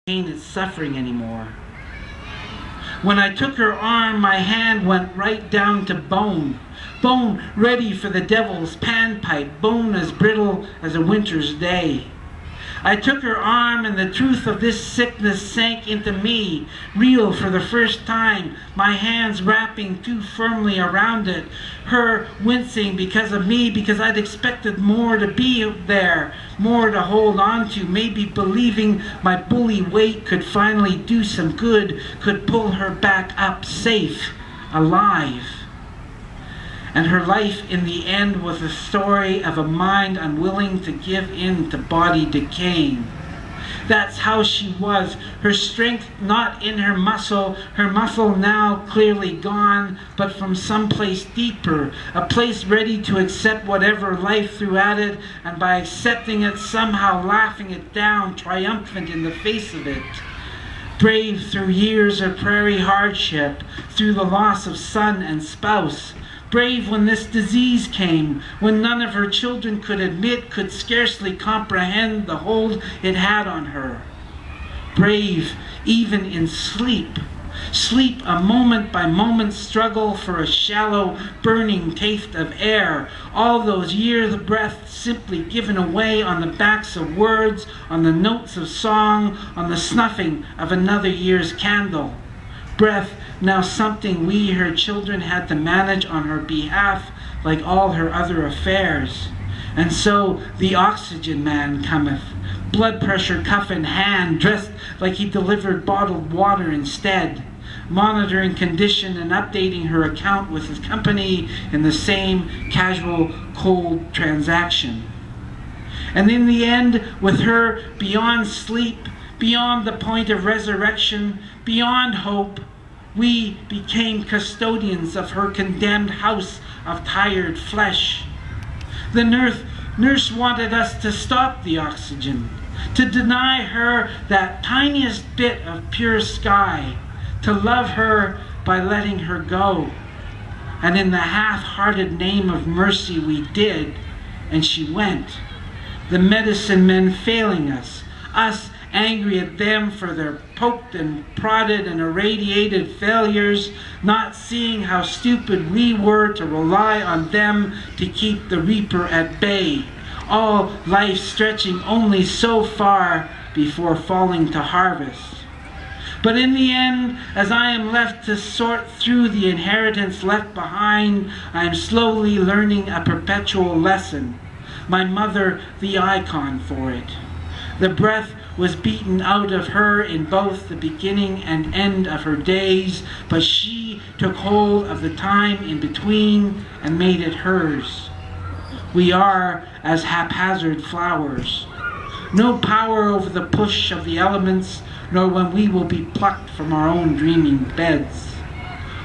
pain and suffering anymore. When I took her arm, my hand went right down to bone. Bone ready for the devil's panpipe, bone as brittle as a winter's day. I took her arm, and the truth of this sickness sank into me, real for the first time, my hands wrapping too firmly around it, her wincing because of me, because I'd expected more to be there, more to hold on to, maybe believing my bully weight could finally do some good, could pull her back up safe, alive. And her life in the end was a story of a mind unwilling to give in to body decaying. That's how she was, her strength not in her muscle now clearly gone, but from someplace deeper, a place ready to accept whatever life threw at it, and by accepting it, somehow laughing it down, triumphant in the face of it. Brave through years of prairie hardship, through the loss of son and spouse. Brave when this disease came, when none of her children could admit, could scarcely comprehend the hold it had on her. Brave even in sleep. Sleep, a moment-by-moment struggle for a shallow, burning taste of air. All those years of breath simply given away on the backs of words, on the notes of song, on the snuffing of another year's candle. Breath, now something we, her children, had to manage on her behalf, like all her other affairs. And so the oxygen man cometh, blood pressure cuff in hand, dressed like he delivered bottled water instead, monitoring condition and updating her account with his company in the same casual, cold transaction. And in the end, with her beyond sleep, beyond the point of resurrection, beyond hope, we became custodians of her condemned house of tired flesh. The nurse wanted us to stop the oxygen, to deny her that tiniest bit of pure sky, to love her by letting her go. And in the half-hearted name of mercy we did, and she went. The medicine men failing us angry at them for their poked and prodded and irradiated failures, not seeing how stupid we were to rely on them to keep the reaper at bay. All life stretching only so far before falling to harvest. But in the end, as I am left to sort through the inheritance left behind, I am slowly learning a perpetual lesson. My mother, the icon for it. The breath was beaten out of her in both the beginning and end of her days, but she took hold of the time in between and made it hers. We are as haphazard flowers. No power over the push of the elements, nor when we will be plucked from our own dreaming beds.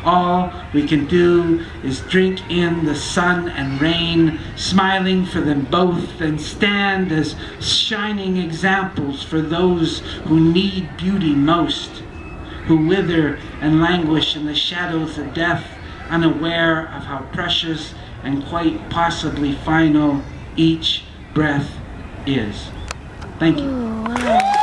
All we can do is drink in the sun and rain, smiling for them both, and stand as shining examples for those who need beauty most, who wither and languish in the shadows of death, unaware of how precious and quite possibly final each breath is. Thank you. Oh, wow.